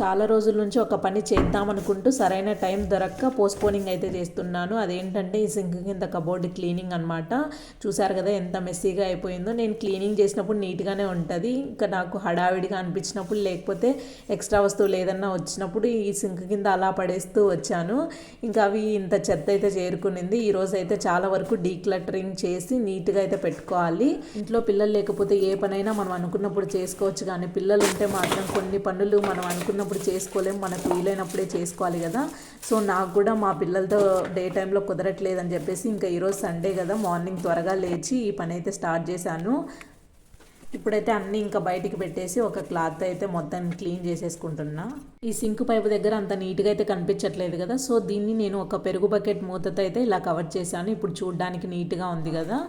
చాలా రోజుల నుంచి ఒక పని చేద్దాం అనుకుంటూ సరైన టైం దొరక్క పోస్ట్పోనింగ్ అయితే చేస్తున్నాను. అదేంటంటే ఈ సింక్ కింద కబోర్డ్ క్లీనింగ్ అనమాట. చూసారు కదా ఎంత మెస్సీగా అయిపోయిందో. నేను క్లీనింగ్ చేసినప్పుడు నీట్గానే ఉంటుంది. ఇంకా నాకు హడావిడిగా అనిపించినప్పుడు, లేకపోతే ఎక్స్ట్రా వస్తువులు ఏదన్నా వచ్చినప్పుడు ఈ సింక్ కింద అలా పడేస్తూ వచ్చాను. ఇంకా అవి ఇంత చెత్త అయితే చేరుకునింది. ఈరోజు అయితే చాలా వరకు డీక్లటరింగ్ చేసి నీట్గా అయితే పెట్టుకోవాలి. ఇంట్లో పిల్లలు లేకపోతే ఏ పనైనా మనం అనుకున్నప్పుడు చేసుకోవచ్చు, కానీ పిల్లలు ఉంటే మాత్రం కొన్ని పనులు మనం అనుకున్నప్పుడు చేసుకోలేము, మనకు వీలైనప్పుడే చేసుకోవాలి కదా. సో నాకు కూడా మా పిల్లలతో డే టైంలో కుదరట్లేదని చెప్పేసి ఇంకా ఈరోజు సండే కదా, మార్నింగ్ త్వరగా లేచి ఈ పని అయితే స్టార్ట్ చేశాను. ఇప్పుడైతే అన్నీ ఇంకా బయటికి పెట్టేసి ఒక క్లాత్ అయితే మొత్తం క్లీన్ చేసేసుకుంటున్నా. ఈ సింక్ పైపు దగ్గర అంత నీట్గా అయితే కనిపించట్లేదు కదా, సో దీన్ని నేను ఒక పెరుగు బకెట్ మూతతో అయితే ఇలా కవర్ చేశాను. ఇప్పుడు చూడడానికి నీట్గా ఉంది కదా.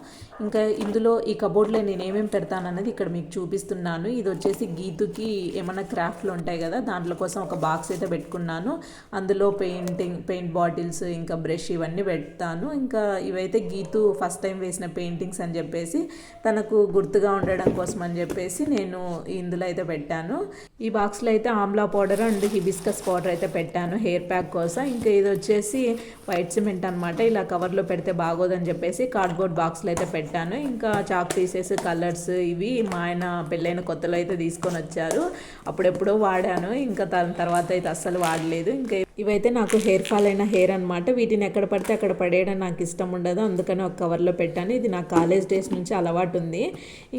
ఇంకా ఇందులో ఈ కబోర్డ్లో నేను ఏమేమి పెడతానన్నది ఇక్కడ మీకు చూపిస్తున్నాను. ఇది వచ్చేసి గీతుకి ఏమైనా క్రాఫ్ట్లు ఉంటాయి కదా, దాంట్లో కోసం ఒక బాక్స్ అయితే పెట్టుకున్నాను. అందులో పెయింట్ బాటిల్స్, ఇంకా బ్రష్ ఇవన్నీ పెడతాను. ఇంకా ఇవైతే గీతు ఫస్ట్ టైం వేసిన పెయింటింగ్స్ అని చెప్పేసి తనకు గుర్తుగా ఉండడం కోసం అని చెప్పేసి నేను ఇందులో అయితే పెట్టాను. ఈ బాక్స్లో అయితే Amla powder and hibiscus powder అయితే పెట్టాను హెయిర్ ప్యాక్ కోసం. ఇంకా ఇది వచ్చేసి వైట్ సిమెంట్ అనమాట. ఇలా కవర్లో పెడితే బాగోదని చెప్పేసి కార్డ్బోర్డ్ బాక్స్లో అయితే పెట్టాను. ఇంకా చాక్ పీసెస్, కలర్స్ ఇవి మా ఆయన పెళ్ళైన కొత్తలో అయితే తీసుకొని వచ్చారు. అప్పుడెప్పుడో వాడాను, ఇంకా తర్వాత అయితే అస్సలు వాడలేదు. ఇంకా ఇవైతే నాకు హెయిర్ ఫాల్ అయిన హెయిర్ అనమాట. వీటిని ఎక్కడ పడితే అక్కడ పడేయడం నాకు ఇష్టం ఉండదు, అందుకని ఒక కవర్లో పెట్టాను. ఇది నా కాలేజ్ డేస్ నుంచి అలవాటు ఉంది.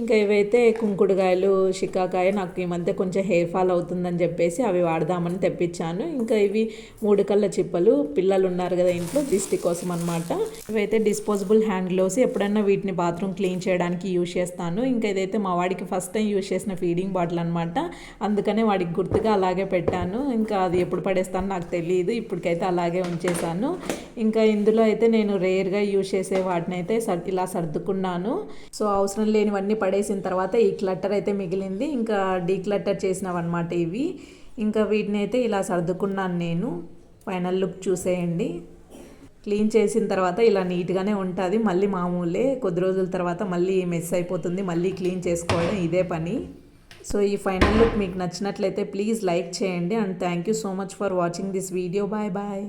ఇంకా ఇవైతే కుంకుడుకాయలు, షికాకాయ నాకు ఈ మధ్య కొంచెం హెయిర్ ఫాల్ అవుతుందని చెప్పేసి అవి వాడదామని తెప్పించాను. ఇంకా ఇవి 3 కళ్ళ చిప్పలు, పిల్లలు ఉన్నారు కదా ఇంట్లో, దిష్టి కోసం అనమాట. ఇవైతే డిస్పోజబుల్ హ్యాండ్ గ్లోవ్స్. ఎప్పుడన్నా వీటిని బాత్రూమ్ క్లీన్ చేయడానికి యూజ్ చేస్తాను. ఇంకా ఇదైతే మా వాడికి ఫస్ట్ టైం యూజ్ చేసిన ఫీడింగ్ బాటిల్ అనమాట, అందుకనే వాడికి గుర్తుగా అలాగే పెట్టాను. ఇంకా అది ఎప్పుడు పడేస్తాను నాకు తెలియదు, ఇప్పటికైతే అలాగే ఉంచేసాను. ఇంకా ఇందులో అయితే నేను రేర్గా యూజ్ చేసే వాటిని అయితే ఇలా సర్దుకున్నాను. సో అవసరం లేనివన్నీ పడేసిన తర్వాత ఈ క్లట్టర్ అయితే మిగిలింది. ఇంకా డీక్లట్టర్ చేసినవన్నమాట ఇవి. ఇంకా వీటిని అయితే ఇలా సర్దుకున్నాను నేను. ఫైనల్ లుక్ చూసేయండి. క్లీన్ చేసిన తర్వాత ఇలా నీట్గానే ఉంటుంది. మళ్ళీ మామూలే, కొద్ది రోజుల తర్వాత మళ్ళీ మెస్ అయిపోతుంది, మళ్ళీ క్లీన్ చేసుకోవడం ఇదే పని. సో ఈ ఫైనల్ లుక్ మీకు నచ్చినట్లయితే ప్లీజ్ లైక్ చేయండి. And thank you so much for watching this video. Bye bye.